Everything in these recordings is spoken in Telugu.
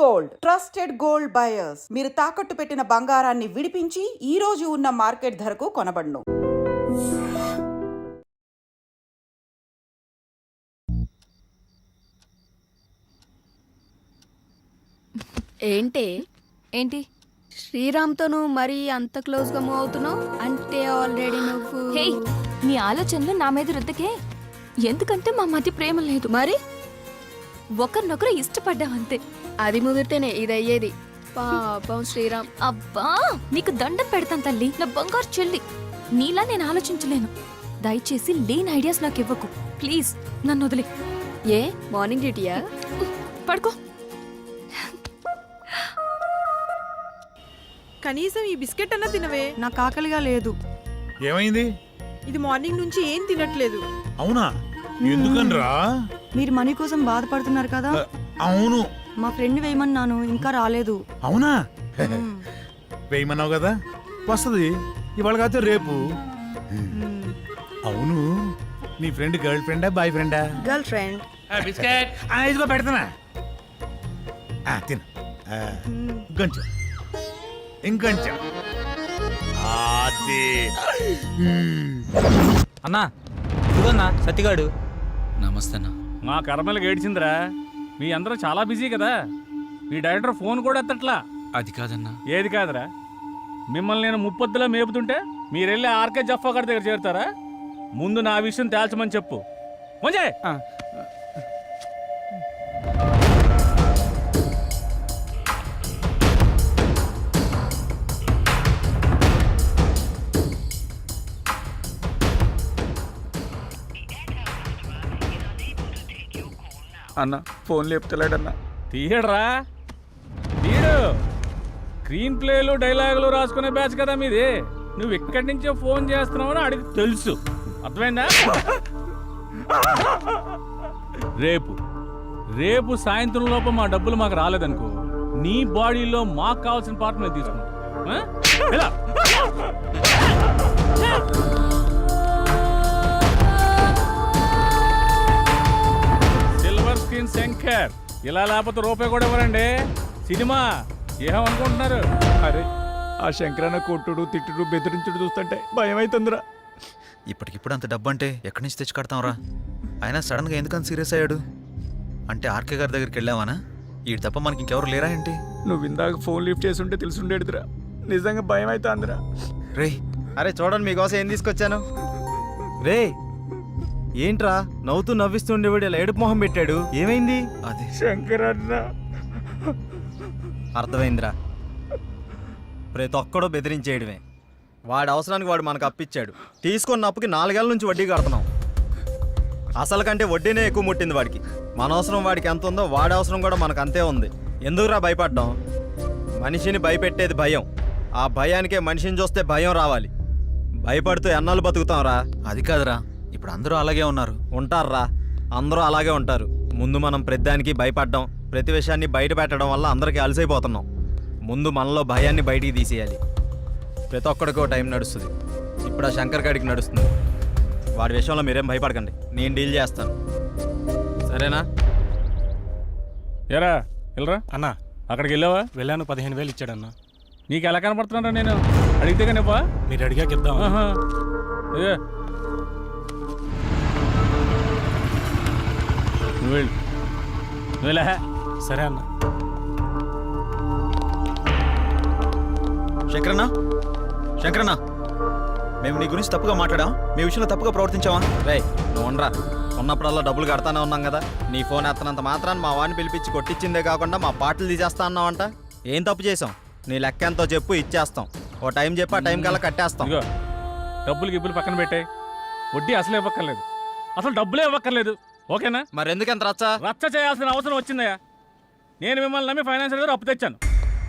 Gold trusted gold buyers. మీరు తాకట్టు పెట్టిన బంగారాన్ని విడిపించి ఈ రోజు ఉన్న మార్కెట్ ధరకు కొనబడును. ఏంటి శ్రీరామ్తో నువ్వు మరీ అంత క్లోజ్గా మూవ్ అవుతున్నావు అంటే ఆల్రెడీ నువ్వు హే, నీ ఆలోచనలు నా మీద రుద్దకే. ఎందుకంటే మా మధ్య ప్రేమ లేదు, మరి ఒకరినొకరు ఇష్టపడ్డామంతే. అది ముదిరితేనే ఇది అయ్యేది. పాపం శ్రీరామ్. అబ్బా, నీకు దండం పెడతాను తల్లి, నా బంగారు చెల్లి. నీలా నేను ఆలోచించలేను. దయచేసి లేని ఐడియాస్ నాకు ఇవ్వకు ప్లీజ్. నన్ను వదిలే. ఏ మార్నింగ్ డ్యూటీయా? పడుకో. కనీసం ఈ బిస్కెట్ అన్నా తినవే. నాకు ఆకలిగా లేదు. ఏమైంది? ఇది మార్నింగ్ నుంచి ఏం తినట్లేదు. అవునా? ఎందుకనరా? మీరు మనీ కోసం బాధపడుతున్నారు కదా. అవును. మా ఫ్రెండ్ వేయమన్నాను, ఇంకా రాలేదు. అవునా? వేయమన్నావు కదా, వస్తుంది ఇవాళ కాదు రేపు. అవును, నీ ఫ్రెండ్ గర్ల్ ఫ్రెండా బాయ్ ఫ్రెండా? Girl friend. బిస్కెట్ ఇదిగో పెడతానా, తిన. ఇంకొంచెం ఇంకొంచెం. అన్నా ఇదిగోన్నా సత్తిగాడు. నమస్తే అన్న. మా కర్మలకు ఏడ్చిందిరా. మీ అందరూ చాలా బిజీ కదా, మీ డైరెక్టర్ ఫోన్ కూడా ఎత్తట్లా. అది కాదన్నా. ఏది కాదురా? మిమ్మల్ని నేను ముప్పొద్దులా మేపుతుంటే మీరెళ్ళి ఆర్కే జఫా గారి దగ్గర చేరుతారా? ముందు నా విషయం తేల్చమని చెప్పు. మంజయ్, అన్న ఫోన్ లేపుతలేడన్నా. తీయడరా, తీయడు. స్క్రీన్ ప్లేలు డైలాగులు రాసుకునే బ్యాచ్ కదా మీది. నువ్వు ఇక్కడి నుంచే ఫోన్ చేస్తున్నావని అడిగి తెలుసు. అర్థమైందా? రేపు సాయంత్రం లోపు మా డబ్బులు మాకు రాలేదనుకో, నీ బాడీలో మాకు కావాల్సిన పార్ట్ మేము తీసుకుంటాం. Silver screen Shankar. ఇలా లేకపోతే రూపాయి కూడా ఇవ్వరండి. సినిమా ఏమనుకుంటున్నారు? అరే ఆ శంకరన్న కొట్టుడు తిట్టుడు బెదిరించుడు చూస్తుంటే భయం అవుతుందిరా. ఇప్పటికిప్పుడు అంత డబ్బు అంటే ఎక్కడి నుంచి తెచ్చి కడతాంరా? ఆయన సడన్గా ఎందుకని సీరియస్ అయ్యాడు? అంటే ఆర్కే గారి దగ్గరికి వెళ్ళావానా? ఈ తప్ప మనకి ఇంకెవరు లేరా ఏంటి? నువ్వు ఇందాక ఫోన్ లిఫ్ట్ చేసి ఉంటే తెలుసుండేదిరా. నిజంగా భయం అవుతుందిరా. రే అరే చూడండి మీకోసం ఏం తీసుకొచ్చాను. రే ఏంట్రా నవ్వుతూ నవ్విస్తుండేవాడు ఇలా ఏడుపు మొహం పెట్టాడు, ఏమైంది? అది శంకరన్న. అర్థమైందిరా, ప్రతి ఒక్కడో బెదిరించేయడమే. వాడి అవసరానికి వాడు మనకు అప్పిచ్చాడు. తీసుకున్న అప్పుకి 4 ఏళ్ళ నుంచి వడ్డీ కడుతున్నాం. అసలు కంటే వడ్డీనే ఎక్కువ ముట్టింది వాడికి. మన అవసరం వాడికి ఎంత ఉందో వాడి అవసరం కూడా మనకు అంతే ఉంది. ఎందుకురా భయపడ్డాం? మనిషిని భయపెట్టేది భయం. ఆ భయానికే మనిషిని చూస్తే భయం రావాలి. భయపడుతూ ఎన్నాళ్ళు బతుకుతాంరా? అది కాదురా, ఇప్పుడు అందరూ అలాగే ఉన్నారు. ఉంటారా, అందరూ అలాగే ఉంటారు. ముందు మనం ప్రతిదానికి భయపడ్డాం, ప్రతి విషయాన్ని బయట పెట్టడం వల్ల అందరికీ అలసైపోతున్నాం. ముందు మనలో భయాన్ని బయటికి తీసేయాలి. ప్రతి ఒక్కడికో టైం నడుస్తుంది. ఇప్పుడు ఆ శంకర్ గాడికి నడుస్తుంది. వాడి విషయంలో మీరేం భయపడకండి, నేను డీల్ చేస్తాను. సరేనా? ఎరా వెళ్ళరా అన్నా. అక్కడికి వెళ్ళావా? వెళ్ళాను, 15,000 ఇచ్చాడన్నా. నీకు ఎలా కనపడుతున్నారా? నేను అడిగితే కానీ మీరు అడిగాక ఇద్దాం. నువ్వు వెళ్ళా. సరే అన్న. శంకరన్న, మేము నీ గురించి తప్పుగా మాట్లాడాం, మీ విషయంలో తప్పుగా ప్రవర్తించావా? రే నువ్వు ఉండరా, ఉన్నప్పుడల్లా డబ్బులు కడతానే ఉన్నాం కదా. నీ ఫోన్ ఎత్తనంత మాత్రాన్ని మా వాడిని పిలిపించి కొట్టించిందే కాకుండా మా పాటలు తీసేస్తా అన్నావంట. ఏం తప్పు చేసాం? నీ లెక్క ఎంతో చెప్పు, ఇచ్చేస్తాం. ఓ టైం చెప్పి ఆ టైం కల్లా కట్టేస్తాం. డబ్బులు గిబ్బులు పక్కన పెట్టాయి, వడ్డీ అసలు ఇవ్వక్కర్లేదు, అసలు డబ్బులే ఇవ్వక్కర్లేదు. ఓకేనా? మరి ఎందుకు ఎంత రచ్చ చేయాల్సిన అవసరం వచ్చిందయ్యా. నేను మిమ్మల్ని నమ్మి ఫైనాన్షియల్ గారు అప్పు తెచ్చాను.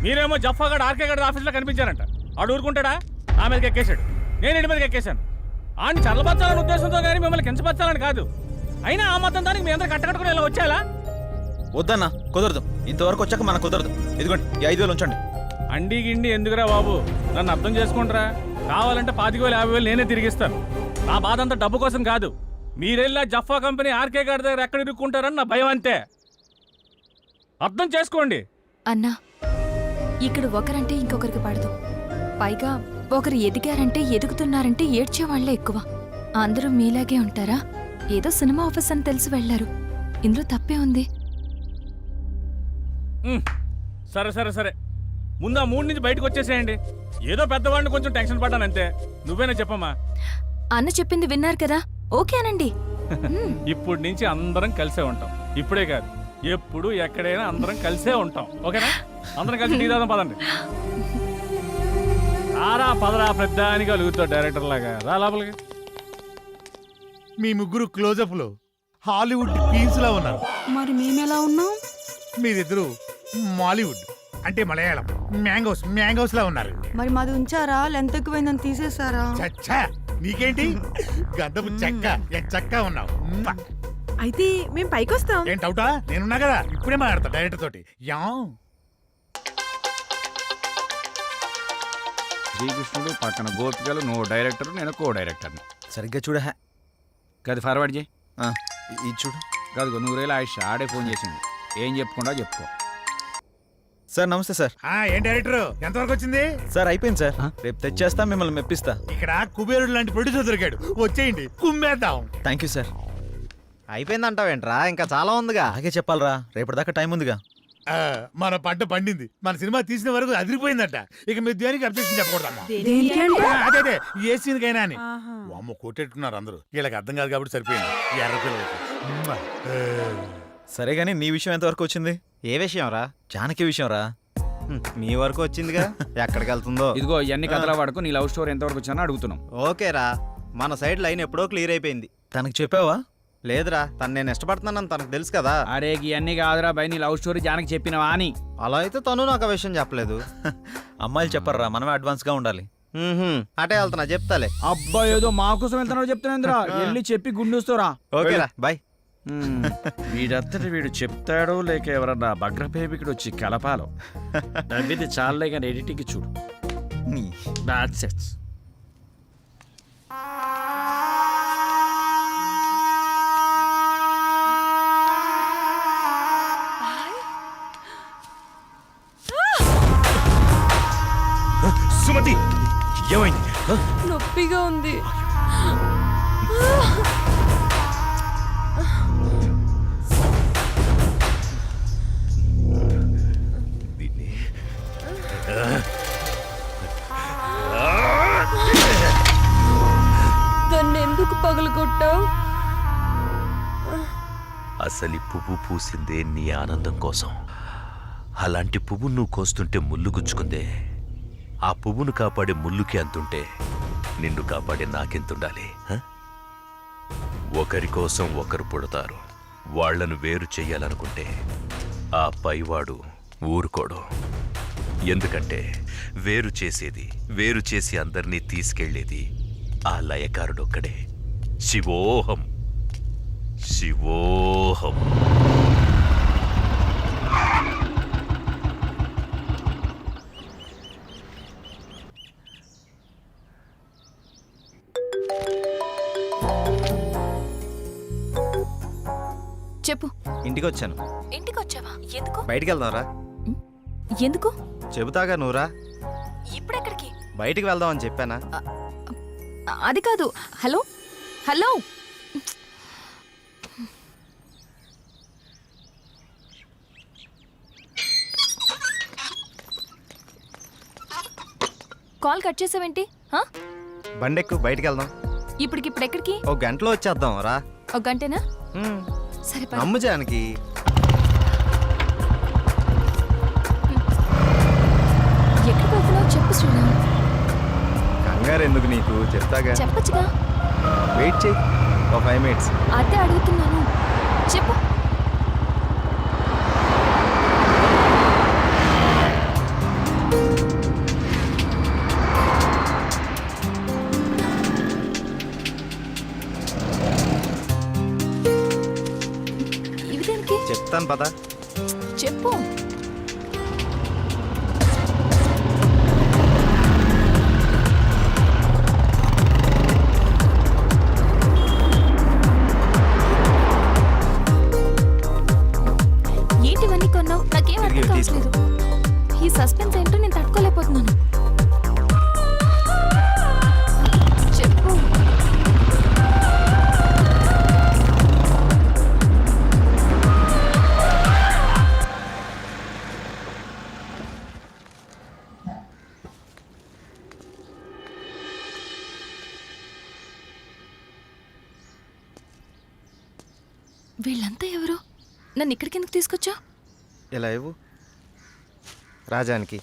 మీరేమో జఫా గడ్ ఆర్కే గడ్ ఆఫీస్లో కనిపించారంట. ఆడు ఊరుకుంటాడా? నా మీదకి ఎక్కేశాడు, నేను ఇంటి మీదకి ఎక్కేశాను. ఆయన చల్లబచ్చాలని ఉద్దేశంతో కానీ మిమ్మల్ని కించపరచాలని కాదు. అయినా ఆ మొత్తం దానికి మీ అందరూ కట్టకట్టుకుని ఇలా వచ్చేలా? వద్దన్నా, కుదరదు. ఇంతవరకు వచ్చాక మనకు కుదరదు. ఇదిగోండి ఈ 5,000 ఉంచండి. అండి గిండి ఎందుకురా బాబు, నన్ను అర్థం చేసుకుంటారా? కావాలంటే 25,000 50,000 నేనే తిరిగిస్తాను. నా బాధ అంతా డబ్బు కోసం కాదు. మీరెళ్ళా జఫా కంపెనీ ఆర్కే గారి దగ్గర ఎక్కడ ఇరుక్కుంటారని నా భయం అంతే. అర్థం చేసుకోండి. అన్నా ఇక్కడ ఒకరంటే ఇంకొకరికి పడదు. పైగా ఒకరు ఎదిగారంటే ఎదుగుతున్నారంటే ఏడ్చేవాళ్లే ఎక్కువ. అందరూ మీలాగే ఉంటారా? ఏదో సినిమా ఆఫీస్ అని తెలిసి వెళ్లారు. ఇందులో తప్పే ఉంది. సరే సరే సరే, ముందు ఆ మూడు నుంచి బయటకు వచ్చేసేయండి. ఏదో పెద్దవాడిని కొంచెం టెన్షన్ పడ్డాను అంతే. నువ్వేనా చెప్పమ్మా. అన్న చెప్పింది విన్నారు కదా, ఓకే అనండి. ఇప్పటి నుంచి అందరం కలిసే ఉంటాం. ఇప్పుడే కాదు, ఎప్పుడు ఎక్కడైనా అందరం కలిసే ఉంటాం. ఓకేనా? అందరం కలిసి టీ తాగుదాం పదండి. ఆరా పదరా పెద్ద అని కలుగుతావు డైరెక్టర్ లాగా. రా లోపలికి. మీ ముగ్గురు క్లోజప్ లో హాలీవుడ్ క్వీన్స్ లా ఉన్నారు. మరి మేమెలా ఉన్నాం? మీరిద్దరు మాలీవుడ్ అంటే మలయాళం మ్యాంగోస్ లా ఉన్నారు. మరి మాది ఉంచారా? లెంత్ ఎక్కువైందని తీసేసారా? చచ్చా, నీకేంటి గంధపు చెక్క చెక్క ఉన్నావు. అయితే మేము పైకొస్తాం. ఏం డౌటా? నేనున్నా కదా, ఇప్పుడే మాట్లాడతా డైరెక్టర్ తోటి. యా శ్రీకృష్ణుడు పక్కన గోపికలు, నువ్వు డైరెక్టర్, నేను కో డైరెక్టర్ని. సరిగ్గా చూడ గది ఫార్వర్డ్ చేయి. ఇది చూడు. కాదు, నూరేళ్ళ ఆయుష్ ఆడే ఫోన్ చేసింది. ఏం చెప్పుకుండా చెప్పుకో. సార్ నమస్తే సార్. ఏం డైరెక్టర్ ఎంతవరకు వచ్చింది? సార్ అయిపోయింది సార్, రేపు తెచ్చేస్తా, మిమ్మల్ని మెప్పిస్తా. ఇక్కడ కుబేరుడు లాంటి ప్రొడ్యూసర్ దొరికాడు, వచ్చేయండి కుమ్మేద్దాం. Thank you sir. అయిపోయిందంటావేంట్రా? ఇంకా చాలా ఉందిగా. అలాగే చెప్పాలరా, రేపటిదాకా టైం ఉందిగా. మన పంట పండింది, మన సినిమా తీసిన వరకు అదిరిపోయిందట. ఇక మీరు దేనికి అబ్జెక్షన్ చెప్పకూడదమ్మా. అదే ఏ సీన్కైనా అని. అమ్మ కొట్టేట్టున్నారు అందరూ, వీళ్ళకి అర్థం కాదు కాబట్టి సరిపోయింది. ఈ ఎర్ర పిల్లలకి. సరే గానీ నీ విషయం ఎంతవరకు వచ్చింది? ఏ విషయం రా? జానకి విషయం రా. మీ వరకు వచ్చిందిగా, ఎక్కడికి వెళ్తుందో. ఇదిగో ఇవన్నీ కథల వాడుకు నీ లవ్ స్టోరీ ఎంతవరకు వచ్చినా అడుగుతున్నాం. ఓకేరా, మన సైడ్ లైన్ ఎప్పుడో క్లియర్ అయిపోయింది. తనకు చెప్పావా? లేదురా, తను నేను ఇష్టపడుతున్నానని తనకు తెలుసు కదా. అరే ఇవన్నీ కాదురా బై, నీ లవ్ స్టోరీ జానకి చెప్పినవా అని. అలా అయితే తను నాకు ఆ విషయం చెప్పలేదు. అమ్మాయిలు చెప్పర్రా, మనమే అడ్వాన్స్ గా ఉండాలి. అటే వెళ్తున్నా, చెప్తాలే. అబ్బా ఏదో మా కోసం వెళ్తున్నావు చెప్తున్నాంద్రా. వెళ్ళి చెప్పి గుండూస్తారా. ఓకేరా, బాయ్. వీడంతటి వీడు చెప్తాడో లేక ఎవరన్నా భగ్రపేపికుడు వచ్చి కలపాలో. నవ్వింది చాలే కానీ ఎడిటింగ్ చూడు. That's it. సుమతి, ఏమైంది? నొప్పిగా ఉంది. దాన్ని ఎందుకు పగలగొట్టావు? అసలు పువ్వు పూసిందే నీ ఆనందం కోసం. అలాంటి పువ్వు నువ్వు కోస్తుంటే ముళ్ళు గుచ్చుకుందే. ఆ పువ్వును కాపాడే ముళ్ళుకి అంతుంటే నిన్ను కాపాడే నాకెంతుండాలి? ఒకరి కోసం ఒకరు పుడతారు. వాళ్లను వేరు చెయ్యాలనుకుంటే ఆ పైవాడు ఊరుకోడు. ఎందుకంటే వేరు చేసి అందరినీ తీసుకెళ్లేది ఆ లయకారుడొక్కడే. శివోహం శివోహం. చెప్పు. ఇంటికి వచ్చాను. ఇంటికి వచ్చావా? ఎందుకు? బయటికి వెళ్దాంరా. ఎందుకు? చెబుతాగా, నువ్వురా. ఇప్పుడెక్కడికి? బయటికి వెళ్దామని చెప్పానా? అది కాదు. హలో హలో, కాల్ కట్ చేసావేంటి? బండెక్కు, బయటికి వెళ్దాం. ఇప్పటికిప్పుడు ఎక్కడికి? ఒక గంటలో వచ్చేద్దాం రా. ఒక గంటేనా? సరే పద. నమ్ము జానకి. ఎక్కడికి వెళ్తున్నావు చెప్పు శ్రీరామ్. కంగారు ఎందుకు నీకు, చెప్తాగా. చెప్పచ్చుగా. వెయిట్ చేయి, ఒక 5 minutes. అదే అడుగుతున్నాను, చెప్పు. ఇవి దేనికి? చెప్తాను పద. చెప్పు. ఏంటివన్నీ కొన్నావు? నాకేం అర్థం కావట్లేదు. ఈ సస్పెన్స్ ఏంటో నేను తట్టుకోలేకపోతున్నాను. చెప్పు. వీళ్ళంతా ఎవరు? నన్ను ఇక్కడికి ఎందుకు తీసుకొచ్చా? ఇలా ఇవ్వు రాజానికి.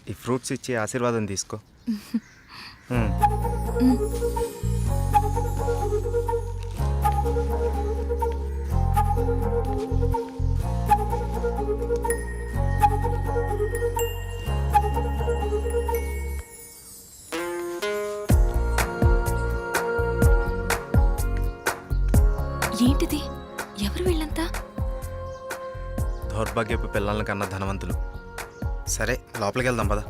ఈ ఫ్రూట్స్ ఇచ్చి ఆశీర్వాదం తీసుకో. ఏంటిది? ఎవరు వీళ్ళంతా? దౌర్భాగ్యపు పిల్లల కన్నా ధనవంతులు. సరే లోపలికి వెళ్దాం పద.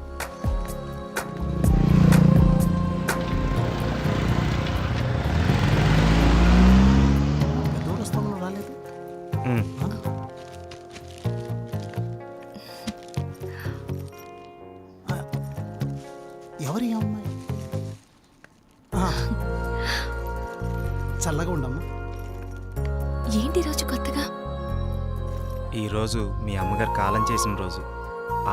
ఎవరి అమ్మాయి? చల్లగా ఉండమ్మా. ఏంటి రోజు కొత్తగా? ఈరోజు మీ అమ్మగారు కాలం చేసిన రోజు.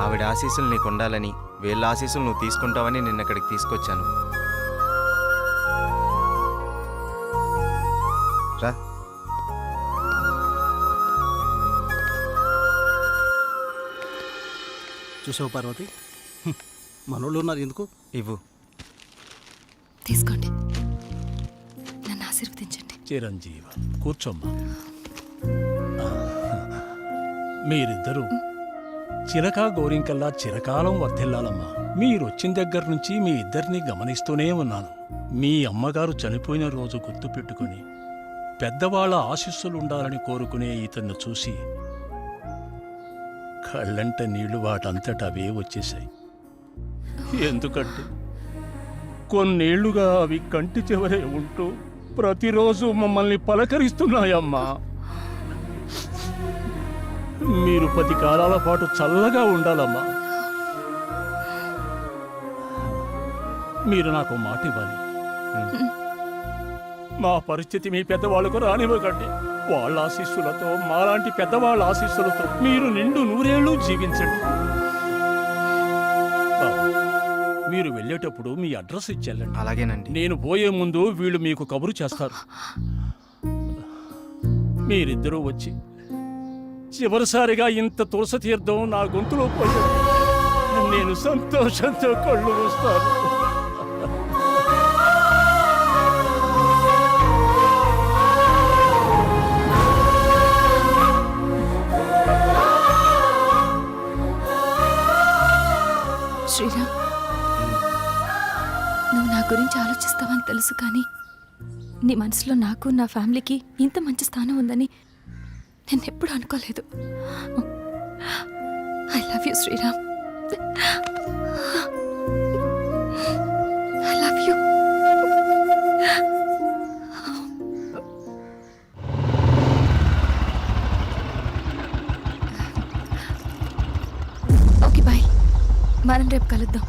ఆవిడ ఆశీస్సులు నీకు ఉండాలని, వీళ్ళ ఆశీస్సులు నువ్వు తీసుకుంటావని నిన్న ఇక్కడికి తీసుకొచ్చాను. రా. చూసావు పార్వతి, మనోళ్ళు ఉన్నారు ఎందుకు? ఇవ్వు. తీసుకోండి, నన్ను ఆశీర్వదించండి. చిరంజీవ కూర్చోమ్మా. మీరిద్దరూ చిలకా గోరింకల్లా చిరకాలం వర్ధిల్లాలమ్మా. మీరొచ్చిన దగ్గర నుంచి మీ ఇద్దరిని గమనిస్తూనే ఉన్నాను. మీ అమ్మగారు చనిపోయిన రోజు గుర్తు పెట్టుకుని పెద్దవాళ్ల ఆశీస్సులుండాలని కోరుకునే ఇతన్ని చూసి కళ్ళంట నీళ్లు వాటంతట అవే వచ్చేశాయి. ఎందుకంటే కొన్నేళ్లుగా అవి కంటి చివరే ఉంటూ ప్రతిరోజు మమ్మల్ని పలకరిస్తున్నాయమ్మా. మీరు 10 కాలాల పాటు చల్లగా ఉండాలమ్మా. మీరు నాకు మాట ఇవ్వాలి. మా పరిస్థితి మీ పెద్దవాళ్ళకు రానివ్వకండి. వాళ్ళ ఆశీస్సులతో, మాలాంటి పెద్దవాళ్ళ ఆశీస్సులతో మీరు నిండు 100 ఏళ్ళు జీవించండి. మీరు వెళ్ళేటప్పుడు మీ అడ్రస్ ఇచ్చెళ్ళండి. అలాగేనండి. నేను పోయే ముందు వీళ్ళు మీకు కబురు చేస్తారు. మీరిద్దరూ వచ్చి చివరిసారిగా ఇంత తులసి తీర్థం నా గొంతులో పోయాడు. నేను సంతోషంతో కళ్ళు మూస్తాను. శ్రీరామ్, నువ్వు నా గురించి ఆలోచిస్తావని తెలుసు, కానీ నీ మనసులో నాకు, నా ఫ్యామిలీకి ఇంత మంచి స్థానం ఉందని నేను ఎప్పుడు అనుకోలేదు. I love you Sriram. I love you. Okay bye, మనం రేపు కలుద్దాం.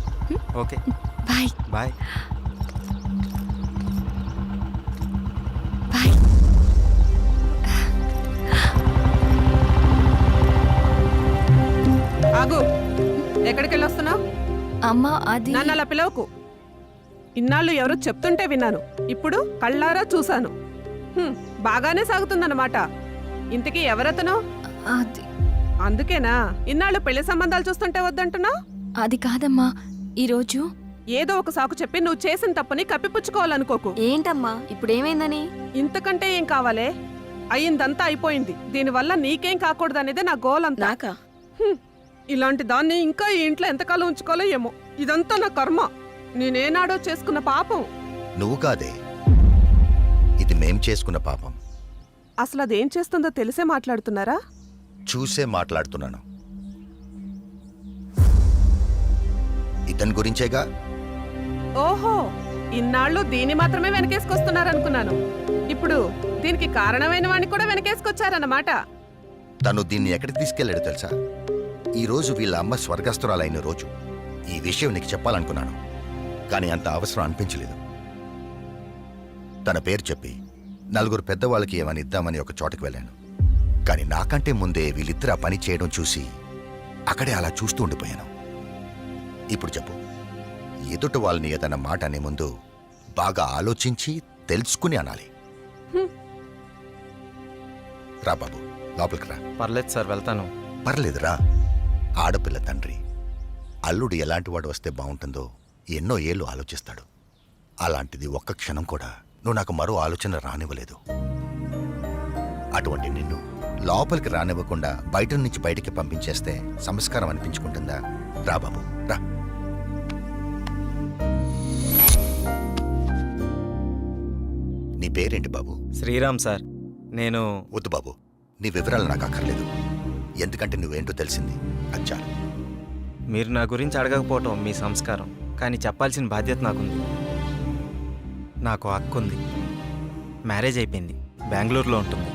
Okay bye. బాయ్. బాయ్. ఆగు, ఎక్కడికి వెళ్ళొస్తున్నావు? అమ్మా, అది నన్ను అలా పిలవకు. ఇన్నాళ్ళు ఎవరో చెప్తుంటే విన్నాను, ఇప్పుడు కళ్ళారా చూశాను. బాగానే సాగుతుందన్నమాట. ఇంతకీ ఎవరతను? అది అందుకేనా ఇన్నాళ్ళు పెళ్లి సంబంధాలు చూస్తుంటే వద్దంటున్నావు? అది కాదమ్మా, ఈరోజు ఏదో ఒక సాకు చెప్పి నువ్వు చేసిన తప్పుని కప్పిపుచ్చుకోవాలనుకోకు. ఏంటమ్మా ఇప్పుడు ఏమైందని? ఇంతకంటే ఏం కావాలే? అయ్యిందంతా అయిపోయింది. దీనివల్ల నీకేం కాకూడదనేదే నా గోల్ అంతా. నాకా? ఇలాంటి దాన్ని ఇంకా ఈ ఇంట్లో ఎంతకాలం ఉంచుకోవాలో ఏమో. ఇదంతా నా కర్మ. నేనేనాడో చేసుకున్న పాపం. నువ్వు కాదే, ఇది మేం చేసుకున్న పాపం. అసలు అదేం చేస్తుందో తెలిసే మాట్లాడుతున్నారా? చూసే మాట్లాడుతున్నాను. ఇతని గురించేగా. ఓహో, ఇన్నాళ్ళు దీన్ని మాత్రమే వెనకేసుకొస్తున్నారనుకున్నాను. ఇప్పుడు దీనికి కారణమైన వాడిని కూడా వెనకేసుకొచ్చారన్నమాట. తను దీన్ని ఎక్కడికి తీసుకెళ్ళాడు తెలుసా? ఈ రోజు వీళ్ళ అమ్మ స్వర్గస్థురాలైన రోజు. ఈ విషయం నీకు చెప్పాలనుకున్నాను, కానీ అంత అవసరం అనిపించలేదు. తన పేరు చెప్పి నలుగురు పెద్దవాళ్ళకి ఏమని ఇద్దామని ఒక చోటకి వెళ్ళాను. కానీ నాకంటే ముందే వీళ్ళిద్దరు ఆ పని చేయడం చూసి అక్కడే అలా చూస్తూ ఉండిపోయాను. ఇప్పుడు చెప్పు, ఎదుట వాళ్ళని ఏదన్నా మాట అనే ముందు బాగా ఆలోచించి తెలుసుకుని అనాలి. రా బాబు, లోపలికి రా. పర్లేదు సార్, వెళ్తాను. పర్లేదురా. ఆడపిల్ల తండ్రి అల్లుడు ఎలాంటి వాడు వస్తే బాగుంటుందో ఎన్నో ఏళ్ళు ఆలోచిస్తాడు. అలాంటిది ఒక్క క్షణం కూడా నువ్వు నాకు మరో ఆలోచన రానివ్వలేదు. అటువంటి నిన్ను లోపలికి రానివ్వకుండా బయట నుంచి బయటికి పంపించేస్తే సంస్కారం అనిపించుకుంటుందా? రా బాబు, రా. నీ పేరేంటి బాబు? శ్రీరామ్ సార్. నేను వద్దు బాబు, నీ వివరాలు నాకు అక్కర్లేదు. ఎందుకంటే నువ్వేంటో తెలిసింది, అది చాలు. మీరు నా గురించి అడగకపోవటం మీ సంస్కారం, కానీ చెప్పాల్సిన బాధ్యత నాకుంది. నాకు అక్క ఉంది, మ్యారేజ్ అయిపోయింది, బెంగళూరులో ఉంటుంది.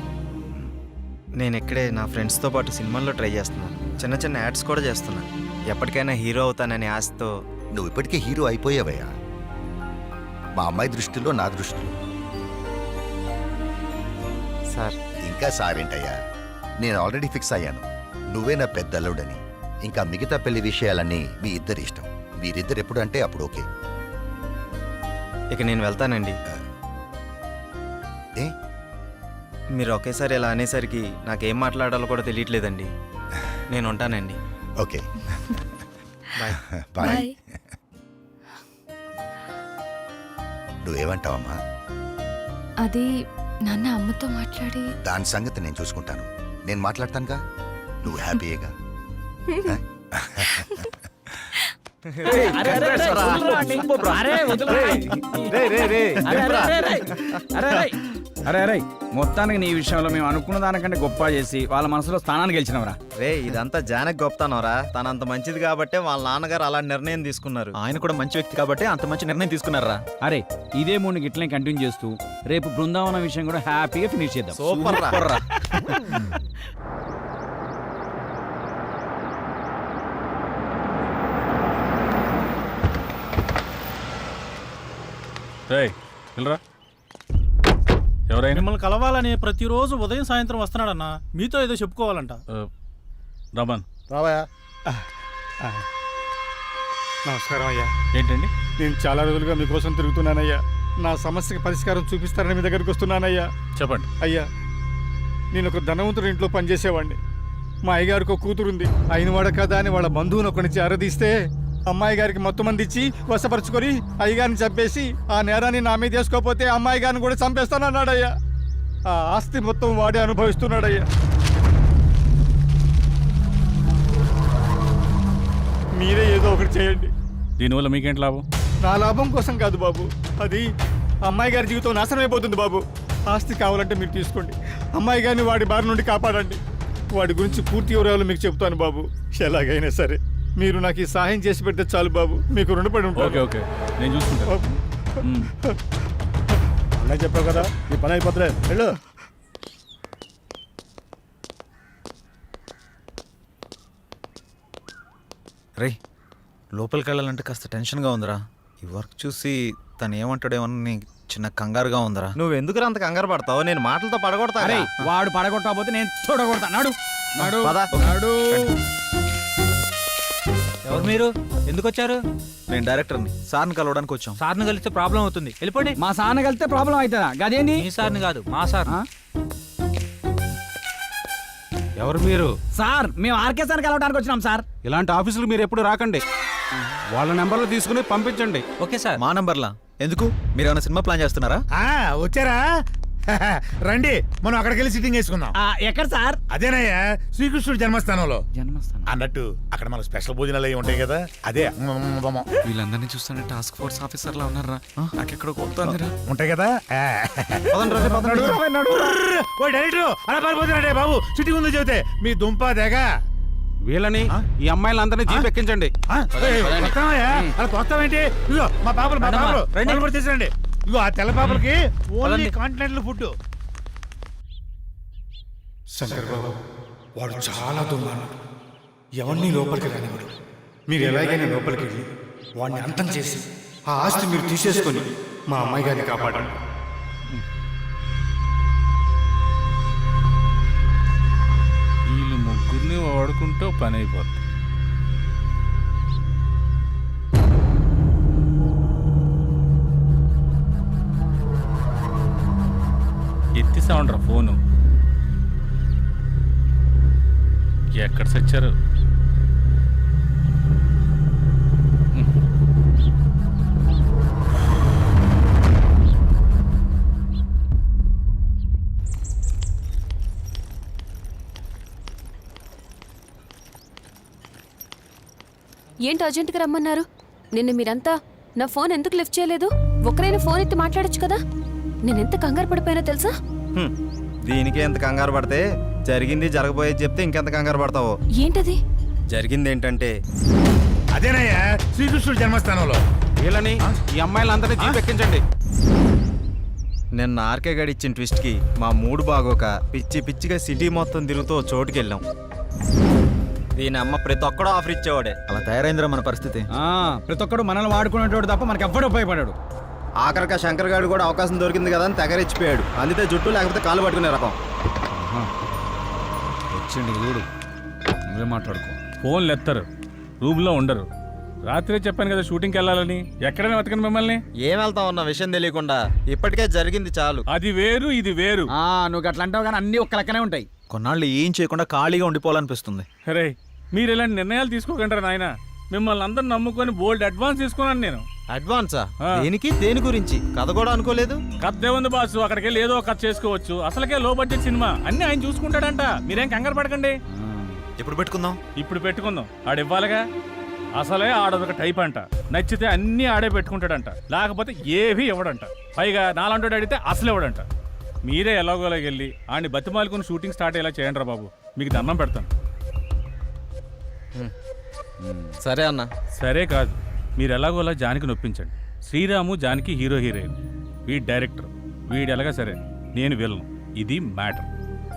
నేను ఇక్కడే నా ఫ్రెండ్స్తో పాటు సినిమాల్లో ట్రై చేస్తున్నాను. చిన్న చిన్న యాడ్స్ కూడా చేస్తున్నాను. ఎప్పటికైనా హీరో అవుతాననే ఆశతో. నువ్వు ఇప్పటికే హీరో అయిపోయావయ్యా. మా అమ్మాయి దృష్టిలో, నా దృష్టిలో. సార్ ఇంకా సారేంటయ్యా, నేను ఆల్రెడీ ఫిక్స్ అయ్యాను. నువ్వే నా పెద్ద అల్లుడని. ఇంకా మిగతా పెళ్లి విషయాలన్నీ మీ ఇద్దరి ఇష్టం. మీరిద్దరు ఎప్పుడు అంటే అప్పుడు ఓకే. ఇక నేను వెళ్తానండి. ఏ? మీరు ఒకేసారి ఇలా అనేసరికి నాకేం మాట్లాడాలో కూడా తెలియట్లేదండి. నేను ఉంటానండి. Okay, bye. బాయ్. బాయ్. నువ్వేమంటావమ్మా? అది నాన్న అమ్మతో మాట్లాడి దాని సంగతి నేను చూసుకుంటాను. నేను మాట్లాడతానుగా, నువ్వు హ్యాపీయేగా. అరే మొత్తానికి నీ విషయంలో మేము అనుకున్న దానికంటే గొప్ప చేసి వాళ్ళ మనసులో స్థానాన్ని గెలిచినవరా. రే, ఇదంతా జానక్ గొప్పతనవరా. తనంత మంచిది కాబట్టే వాళ్ళ నాన్నగారు అలాంటి నిర్ణయం తీసుకున్నారు. ఆయన కూడా మంచి వ్యక్తి కాబట్టి అంత మంచి నిర్ణయం తీసుకున్నారా? అరే ఇదే మూడు గిట్లనే కంటిన్యూ చేస్తూ రేపు బృందావనం విషయం కూడా హ్యాపీగా ఫినిష్ చేద్దాం. సూపర్ రా. ఎవరైనా మిమ్మల్ని కలవాలని ప్రతిరోజు ఉదయం సాయంత్రం వస్తున్నాడన్నా. మీతో ఏదో చెప్పుకోవాలంట. రమన్ రావయ్యా. నమస్కారం అయ్యా. ఏంటండి? నేను చాలా రోజులుగా మీకోసం తిరుగుతున్నానయ్యా. నా సమస్యకి పరిష్కారం చూపిస్తారని మీ దగ్గరికి వస్తున్నానయ్యా. చెప్పండి. అయ్యా, నేను ఒక ధనవంతుడి ఇంట్లో పనిచేసేవాడిని. మా అయ్యగారికి ఒక కూతురుంది. అయినవాడ కదా అని వాళ్ళ బంధువుని ఒకరిని అరదీస్తే అమ్మాయి గారికి మొత్తం మంది ఇచ్చి వశపరుచుకొని అయ్యగారిని చంపేసి ఆ నేరాన్ని నా మీద వేసుకోకపోతే అమ్మాయి గారిని కూడా చంపేస్తానన్నాడయ్యా. ఆ ఆస్తి మొత్తం వాడే అనుభవిస్తున్నాడయ్యా. మీరే ఏదో ఒకటి చేయండి. దీనివల్ల మీకేంటి లాభం? నా లాభం కోసం కాదు బాబు, అది అమ్మాయి గారి జీవితం నాశనం అయిపోతుంది బాబు. ఆస్తి కావాలంటే మీరు తీసుకోండి. అమ్మాయి గారిని వాడి బారి నుండి కాపాడండి. వాడి గురించి పూర్తి వివరాలు మీకు చెప్తాను బాబు. ఎలాగైనా సరే మీరు నాకు ఈ సహాయం చేసి పెడితే చాలు బాబు. మీకు రుణపడి ఉంటాను. ఓకే నేను చూసుకుంటాను. అన్నయ్య చెప్పావు కదా, ఈ పని అయిపోతుంది. వెళ్ళు. రే, లోపలికి వెళ్ళాలంటే కాస్త టెన్షన్గా ఉందిరా. ఈ వర్క్ చూసి తను ఏమంటాడేమని చిన్న కంగారుగా ఉందిరా. నువ్వు ఎందుకు అంత కంగారు పడతావు? నేను మాటలతో పడగొడతా. అరే వాడు పడగొట్టకపోతే నేను చూడగొడతా. నాడు నాడు పద. నాడు. ఎవరు మీరు? ఎందుకు వచ్చారు? నేను డైరెక్టర్ని, సార్ని కలవడానికి వచ్చాం. సార్ని కలిస్తే ప్రాబ్లం అవుతుంది, వెళ్ళిపోండి. మా సాన్న కలిస్తే ప్రాబ్లం అవుతుందా? గదేంది? మీ సార్ని కాదు, మా సార్. ఆ? ఎవరు మీరు? సార్ మేము ఆర్కే సార్ కలవడానికి వచ్చినాం సార్. ఇలాంటి ఆఫీసులు మీరు ఎప్పుడు రాకండి. వాళ్ళ నెంబర్లు తీసుకుని పంపించండి. Okay sir. మా నంబర్లా ఎందుకు? మీరు ఏమైనా సినిమా ప్లాన్ చేస్తున్నారా? వచ్చారా? రండి, మనం అక్కడికి వెళ్ళి సిట్టింగ్ వేసుకుందాం. ఎక్కడ సార్? అదేనయ్యా, శ్రీకృష్ణుడు జన్మస్థానంలో. జన్మస్థానం అన్నట్టు అక్కడ మన స్పెషల్ భోజనాలు అవి ఉంటాయి కదా, అదే వీళ్ళందరినీ చూస్తుంటే టాస్క్ ఫోర్స్ ఆఫీసర్లా ఉన్నారా? నాకెక్కడ కొడుతుందిరా. ఉంటాయి కదా. ఓ డైరెక్టర్ అలా పారిపోతున్నాడే బాబు, సిట్టింగ్ ఉందో చెబితే మీ దుంప తెగ. వీళ్ళని ఈ అమ్మాయిలందరినీ జీప్ ఎక్కించండి. అలా తోస్తావేంటి? ఇదిగో మా పాపలు వాళ్ళు కూడా తీసుకురండి. ఇగో ఆ తెల్ల పాపలకి ఓన్లీ కాంటినెంటల్ ఫుడ్. శంకర్ బాబు, వాడు చాలా దుర్మార్గుడు. ఎవరిని లోపలికి రానివాడు. మీరు ఎలాగైనా లోపలికి వెళ్ళి వాడిని అంతం చేసి ఆ ఆస్తి మీరు తీసేసుకొని మా అమ్మాయి గారిని కాపాడండి. వీళ్ళు ముగ్గురిని వాడుకుంటూ పని అయిపోతుంది. ఎత్తిసా ఉండరా ఫోను. ఎక్కడ చచ్చారు? ఏంటి అర్జెంటుగా రమ్మన్నారు? నిన్న మీరంతా నా ఫోన్ ఎందుకు లిఫ్ట్ చేయలేదు? ఒకరైనా ఫోన్ ఎత్తి మాట్లాడొచ్చు కదా. నేనెంత కంగారు పడిపోయానో తెలుసా? దీనికి ఎంత కంగారు పడితే జరిగింది జరగబోయేది చెప్తే ఇంకెంత కంగారు పడతావో. ఏంటది? జరిగింది ఏంటంటే అదేనయ్యా శ్రీకృష్ణుడు జన్మస్థానంలో. వీళ్ళని ఈ అమ్మాయిలందరినీ జీపెక్కించండి. నిన్న ఆర్కే గడి ఇచ్చిన ట్విస్ట్కి మా మూడు బాగోక పిచ్చి పిచ్చిగా సిటీ మొత్తం తిరుగుతూ ఓ చోటుకి వెళ్ళాం. దీని అమ్మ ప్రతి ఒక్కడో ఆఫర్ ఇచ్చేవాడే. అలా తయారైందిరా మన పరిస్థితి. ప్రతి ఒక్కడు మనల్ని వాడుకునేటోడు తప్ప మనకి ఎవ్వడు ఉపయోగపడాడు. ఆఖరిగా శంకర్ గారు కూడా అవకాశం దొరికింది కదా అని తెగరిచ్చిపోయాడు. అందితే జుట్టు లేకపోతే కాళ్ళు పట్టుకునే రకం. వచ్చిండి చూడు, నువ్వే మాట్లాడుకో. ఫోన్లు ఎత్తారు, రూమ్లో ఉండరు. రాత్రే చెప్పాను కదా షూటింగ్కి వెళ్ళాలని. ఎక్కడైనా వెతకండి మిమ్మల్ని. ఏం వెళ్తాం అన్న విషయం తెలియకుండా. ఇప్పటికే జరిగింది చాలు. అది వేరు ఇది వేరు. నువ్వు అట్లా అంటావు కానీ అన్ని ఒక్క లెక్కనే ఉంటాయి. కొన్నాళ్ళు ఏం చేయకుండా ఖాళీగా ఉండిపోవాలనిపిస్తుంది. అరే మీరు ఇలాంటి నిర్ణయాలు తీసుకోకంటారా నాయన? మిమ్మల్ని అందరూ నమ్ముకొని బోల్డ్ అడ్వాన్స్ తీసుకున్నాను నేను. అడ్వాన్సా? దేనికి? దేని గురించి? కథ కూడా అనుకోలేదు. కథ ఏముంది బాసు, అక్కడికి వెళ్ళి ఏదో కథ చేసుకోవచ్చు. అసలుకే లో బడ్జెట్ సినిమా, అన్ని ఆయన చూసుకుంటాడంట. మీరేం కంగారు పడకండి. ఎప్పుడు పెట్టుకుందాం? ఇప్పుడు పెట్టుకుందాం. ఆడు ఇవ్వాలిగా. అసలే ఆడొక టైప్ అంట. నచ్చితే అన్నీ ఆడే పెట్టుకుంటాడంట, లేకపోతే ఏవీ ఇవ్వడంట. పైగా నాలంటోడు అడిగితే అసలు ఇవ్వడంట. మీరే ఎలాగోలాగ వెళ్ళి ఆడిని బతిమాలుకుని షూటింగ్ స్టార్ట్ అయ్యేలా చేయండి రా బాబు. మీకు దండం పెడతాను. సరే అన్న. సరే కాదు, మీరు ఎలాగోలా జానికి నొప్పించండి. శ్రీరాము జానికి హీరోయిన్, వీడి డైరెక్టర్, వీడు ఎలాగా సరే, నేను విలను. ఇది మ్యాటర్.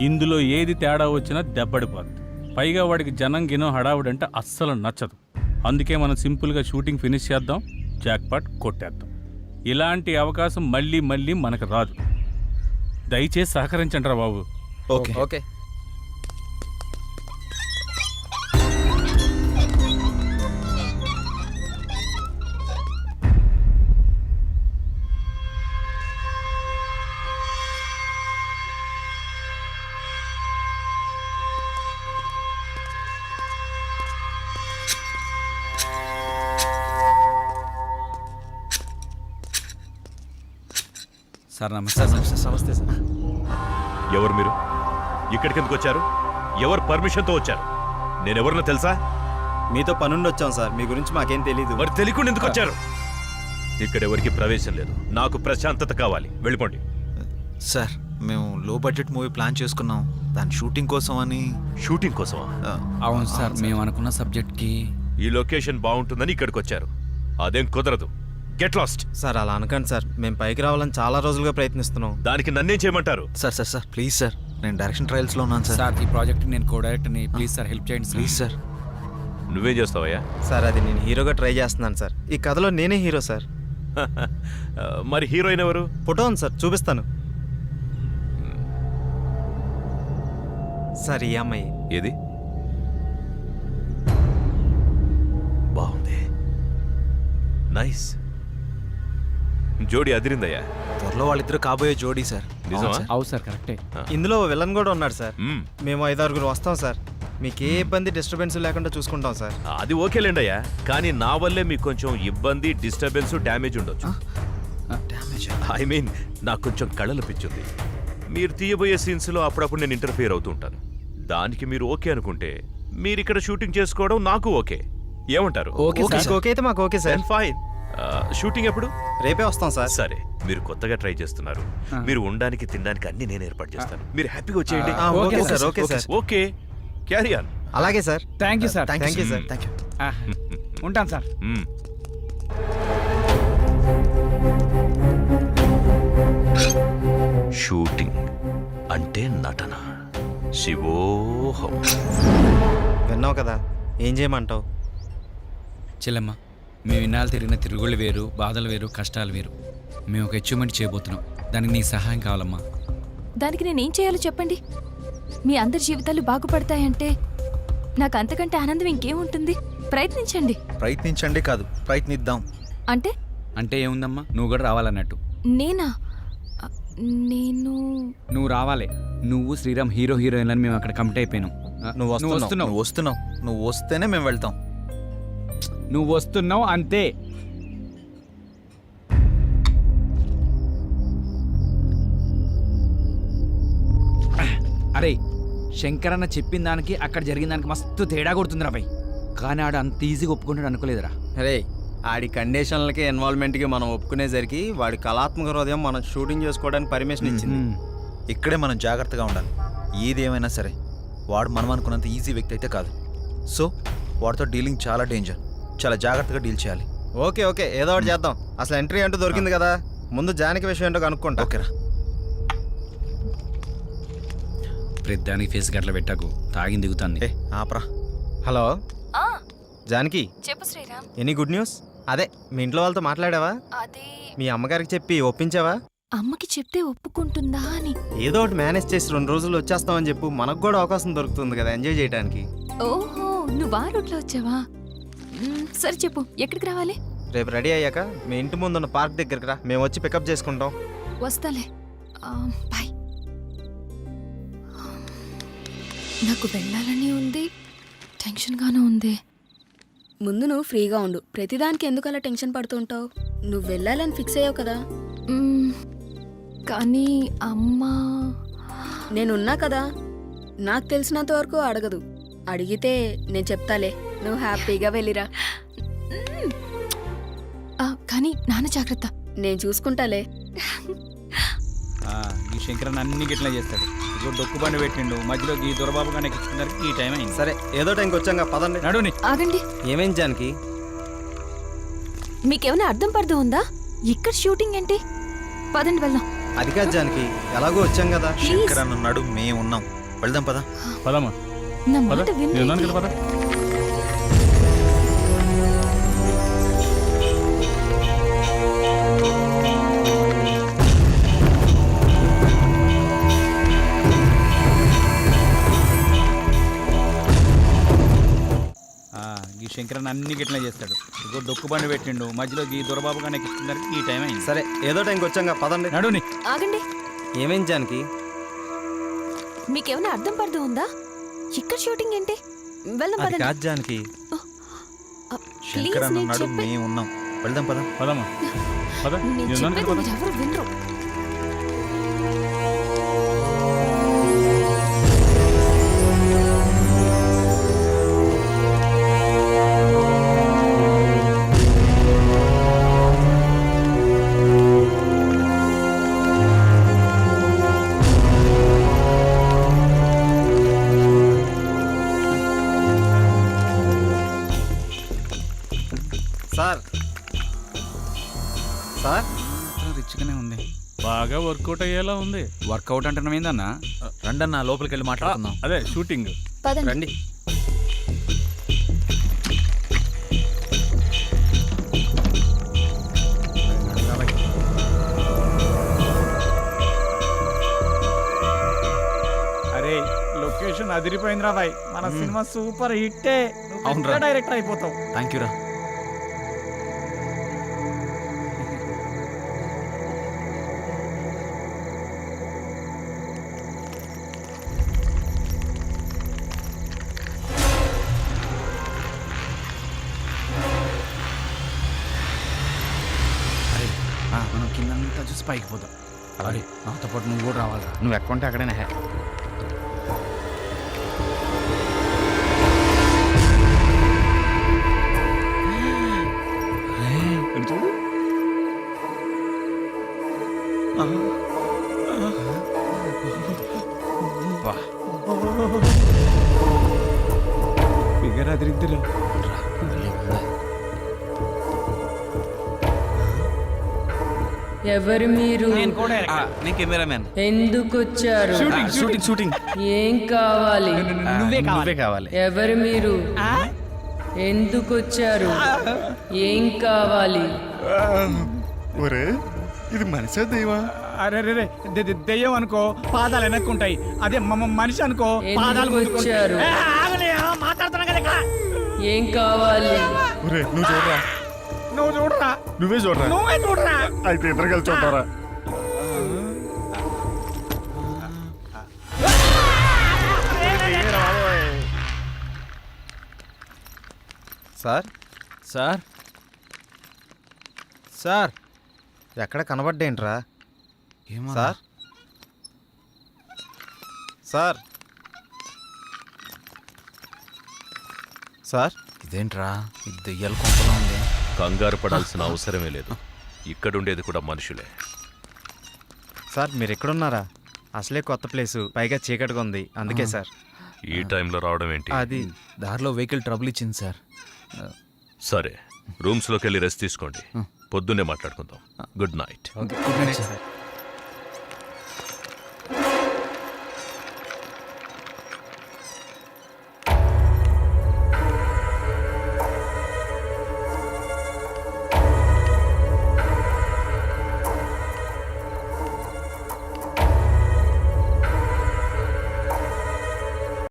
ఇందులో ఏది తేడా వచ్చినా దెబ్బడిపోద్ది. పైగా వాడికి జనం గినో హడావుడంటే అస్సలు నచ్చదు. అందుకే మనం సింపుల్గా షూటింగ్ ఫినిష్ చేద్దాం, జాక్పాట్ కొట్టేద్దాం. ఇలాంటి అవకాశం మళ్ళీ మళ్ళీ మనకు రాదు. దయచేసి సహకరించండి రా బాబు. Okay okay. సార్ నమస్తే. నమస్తే సార్. ఎవరు మీరు? ఇక్కడికి ఎందుకు వచ్చారు? ఎవరు పర్మిషన్తో వచ్చారు? నేనెవరినో తెలుసా? మీతో పనుండి వచ్చాం సార్. మీ గురించి మాకేం తెలీదు. మరి తెలియకుండా ఎందుకు వచ్చారు? ఇక్కడ ఎవరికి ప్రవేశం లేదు. నాకు ప్రశాంతత కావాలి. వెళ్ళిపోండి. సార్ మేము లో బడ్జెట్ మూవీ ప్లాన్ చేసుకున్నాం. దాని షూటింగ్ కోసం అని. షూటింగ్ కోసమా? అవును సార్, మేము అనుకున్న సబ్జెక్ట్కి ఈ లొకేషన్ బాగుంటుందని ఇక్కడికి వచ్చారు. అదేం కుదరదు. Get lost. సార్ అలా అనకండి సార్. మేము పైకి రావాలని చాలా రోజులుగా ప్రయత్నిస్తున్నాం. దానికి నన్నేం చేయమంటారు? Sir sir sir please sir, నేను డైరెక్షన్ ట్రయల్స్లో ఉన్నాను సార్. సార్ ఈ ప్రాజెక్ట్ నేను కో డైరెక్టర్ని. ప్లీజ్ సార్ హెల్ప్ చేయండి ప్లీజ్ సార్. నువ్వేం చేస్తావయ్యా? సార్ అది నేను హీరోగా ట్రై చేస్తున్నాను సార్. ఈ కథలో నేనే హీరో సార్. మరి హీరోయిన్ ఎవరు? ఫోటో ఉంది సార్, చూపిస్తాను. సార్ ఈ అమ్మాయి. ఏది? బాగుంది, నైస్. జోడీ అదిరిందయ్యా. త్వరలో వాళ్ళిద్దరు కాబోయే జోడీ సార్. నిజమా? అవును సార్ కరెక్టే. ఇందులో విలన్ కూడా ఉన్నాడు సార్. మేము 5-6 వస్తాం సార్. మీకు ఏ ఇబ్బంది డిస్టర్బెన్స్ లేకుండా చూసుకుంటాం సార్. అది ఓకేలేండి అయ్యా, కానీ నా వల్లే మీకు కొంచెం ఇబ్బంది, డిస్టర్బెన్స్, డ్యామేజ్ ఉండొచ్చు. ఐ మీన్ నాకు కొంచెం కళ్ళలు పిచ్చుంది. మీరు తీయబోయే సీన్స్లో అప్పుడప్పుడు నేను ఇంటర్ఫియర్ అవుతూ ఉంటాను. దానికి మీరు ఓకే అనుకుంటే మీరు ఇక్కడ షూటింగ్ చేసుకోవడం నాకు ఓకే. ఏమంటారు? ఓకే అయితే మాకు ఓకే సార్. ఫైన్. షూటింగ్ ఎప్పుడు? రేపే వస్తాం సార్. సరే, మీరు కొత్తగా ట్రై చేస్తున్నారు. మీరు ఉండడానికి తినడానికి అన్ని నేను ఏర్పాటు చేస్తాను. మీరు హ్యాపీగా వచ్చేయండి. Okay sir. Okay sir. Okay, carry on. అలాగే sir. Thank you sir. Thank you sir. Thank you. ఉంటాను సార్. షూటింగ్ అంటే నటన. శివోహం. విన్నావు కదా, ఏం చేయమంటావు? చెల్లమ్మ, మేము ఇన్నాళ్ళు తిరిగిన తిరుగుళ్ళు వేరు, బాధలు వేరు, కష్టాలు వేరు. మేము ఒక అచీవ్మెంట్ చేయబోతున్నాం. దానికి నీ సహాయం కావాలమ్మా. దానికి నేనేం చేయాలో చెప్పండి. మీ అందరి జీవితాలు బాగుపడతాయంటే నాకు అంతకంటే ఆనందం ఇంకేముంటుంది? ప్రయత్నించండి. ప్రయత్నించండి కాదు, ప్రయత్నిద్దాం. అంటే అంటే ఏముందమ్మా, నువ్వు కూడా రావాలన్నట్టు. నేనా? నేను నువ్వు రావాలి. నువ్వు శ్రీరామ్ హీరో హీరోయిన్లని మేము అక్కడ కమిట్ అయిపోయినాం. నువ్వు వస్తున్నావు. నువ్వు వస్తున్నావు. నువ్వు వస్తేనే మేము వెళ్తాం. నువ్వు వస్తున్నావు అంతే. అరే, శంకరన్న చెప్పిన దానికి అక్కడ జరిగిన దానికి మస్తు తేడా కొడుతుందిరా భయ్. కానీ ఆడు అంత ఈజీగా ఒప్పుకుంటాడు అనుకోలేదురా. అరే, ఆడి కండిషన్లకి ఇన్వాల్వ్మెంట్కి మనం ఒప్పుకునేసరికి వాడి కళాత్మక హృదయం మనం షూటింగ్ చేసుకోవడానికి పర్మిషన్ ఇచ్చింది. ఇక్కడే మనం జాగ్రత్తగా ఉండాలి. ఏది ఏమైనా సరే వాడు మనం అనుకున్నంత ఈజీ వ్యక్తి అయితే కాదు. సో వాడితో డీలింగ్ చాలా డేంజర్. చాలా జాగ్రత్తగా డీల్ చేయాలి. ఓకే ఓకే, ఏదో ఒకటి చేద్దాం. అసలు ఎంట్రీ అంటూ దొరికింది కదా, ముందు జానకి విషయం ఏంటో కనుక్కుంటా. ఓకేరా. ప్రతిదానికి ఫేస్ గట్ల పెట్టకు, తాగింది దిగుతుంది. ఆపరా. హలో జానకి, చెప్పు శ్రీరామ్. Any good news? అదే మీ ఇంట్లో వాళ్ళతో మాట్లాడావా? అదే మీ అమ్మగారికి చెప్పి ఒప్పించావా? అమ్మకి చెప్తే ఒప్పుకుంటుందా అని. ఏదో ఒకటి మేనేజ్ చేసి 2 రోజులు వచ్చేస్తామని చెప్పు, మనకు కూడా అవకాశం దొరుకుతుంది కదా ఎంజాయ్ చేయడానికి. ఓహో, నువ్వు ఆ రూట్లో వచ్చావా? సరే చెప్పు, ఎక్కడికి రావాలి? రేపు రెడీ అయ్యాక మీ ఇంటి ముందున్న పార్క్ దగ్గరికి రా, మేము వచ్చి పికప్ చేసుకుంటాం. వస్తాలే. బాయ్. నాకు వెళ్ళాలని ఉంది, టెన్షన్గానే ఉంది. ముందు నువ్వు ఫ్రీగా ఉండు. ప్రతిదానికి ఎందుకు అలా టెన్షన్ పడుతూ ఉంటావు? నువ్వు వెళ్ళాలని ఫిక్స్ అయ్యావు కదా. కానీ అమ్మా, నేనున్నా కదా, నాకు తెలిసినంత వరకు అడగదు. అడిగితే నేను చెప్తాలే, నువ్వు హ్యాపీగా వెళ్ళిరా. కానీ నాన్న జాగ్రత్త. నేను చూసుకుంటాలే. ఈ శంకరన్ అన్ని గిట్లా చేస్తాడు. ఇప్పుడు డొక్కు బండి పెట్టిండు, మధ్యలో ఈ దొరబాబు కానీ ఎక్కించుకున్నారు. ఈ టైం అయింది. సరే, ఏదో టైంకి వచ్చాక పదండి. నడుని. ఆగండి. ఏమేం జానకి? మీకేమైనా అర్థం పడుతూ ఉందా? ఇక్కడ షూటింగ్ ఏంటి? పదండి వెళ్దాం. అది కాదు జానకి, ఎలాగో వచ్చాం కదా. శంకరన్ ఉన్నాడు, మేము ఉన్నాం. వెళ్దాం పదా. పదమ్మా. నా మాట వినండి. ఈ శంకరన్ అన్ని గిట్లా చేస్తాడు. ఇప్పుడు డొక్కు బండి పెట్టిండు, మధ్యలో ఈ దొరబాబు కానీ ఎక్కించుకున్నారు. ఈ టైం అయింది. సరే, ఏదో టైంకి వచ్చాక పదండి. నడుని. ఆగండి. ఏమేం జానకి? మీకేమైనా అర్థం పడుతూ ఉందా? ఇక్కడ షూటింగ్ ఏంటి? వెళ్దాం అది పదండి. కాదు జానకి. ప్లీజ్, శంకరన్ నేను ఉన్నాడు, చెప్పేది. మేము ఉన్నాం. వెళ్దాం పదా. పదమ్మా. నేను చెప్పేది మీరు ఎవరు వినరు. సార్ సార్ రిచ్గానే ఉంది. బాగా వర్కౌట్ అయ్యేలా ఉంది. వర్కౌట్ అంటున్నాం ఏందన్నా? రండన్న, లోపలికి వెళ్ళి మాట్లాడుకుందాం. అదే షూటింగ్. పదండి. రండి. అరే, లొకేషన్ అదిరిపోయిందిరా బాయ్. మన సినిమా సూపర్ హిట్టే. అవునురా. డైరెక్టర్ అయిపోతావు. థ్యాంక్ యూ రా. మనం కిందంతా చూసి పైకి పోతాం. అలాగే నాతో పాటు నువ్వు కూడా రావాలిరా. నువ్వు ఎక్కంటే అక్కడైనా హే. ఫిగర్ అదిరిద్దిరా. ఎవరు మీరు? నేను కెమెరామెన్. ఎందుకు వచ్చారు? షూటింగ్ ఏం కావాలి? నువ్వే కావాలి. ఎవరు మీరు? ఎందుకు వచ్చారు? ఏం కావాలి? ఒరే ఇది మనిషే దైవా? అరే దెయ్యం అనుకో పాదాలు వెనక్కుంటాయి, అదే మనిషి అనుకో పాదాలు ఎందుకు వచ్చారు? మాట్లాడుతున్నా కదా. ఏం కావాలి? ఒరే నువ్వు చూడరా. నువ్వు చూడరా. నువ్వే చూడరా. నువ్వే చూడరా. అయితే ఇద్దరు కలిసి చూడరా. సార్ సార్ సార్ ఎక్కడ కనబడ్డేంట్రా? సార్ సార్ సార్ ఇదేంట్రా ఇది దెయ్యాల కొంపలా ఉంది. కంగారు పడాల్సిన అవసరమే లేదు. ఇక్కడుండేది కూడా మనుషులే. సార్ మీరు ఎక్కడున్నారా? అసలే కొత్త ప్లేసు, పైగా చీకటిగా ఉంది, అందుకే సార్. ఈ టైంలో రావడం ఏంటి? అది దారిలో వెహికల్ ట్రబుల్ ఇచ్చింది సార్. సరే, రూమ్స్లోకి వెళ్ళి రెస్ట్ తీసుకోండి. పొద్దున్నే మాట్లాడుకుందాం. Good night. Good night sir.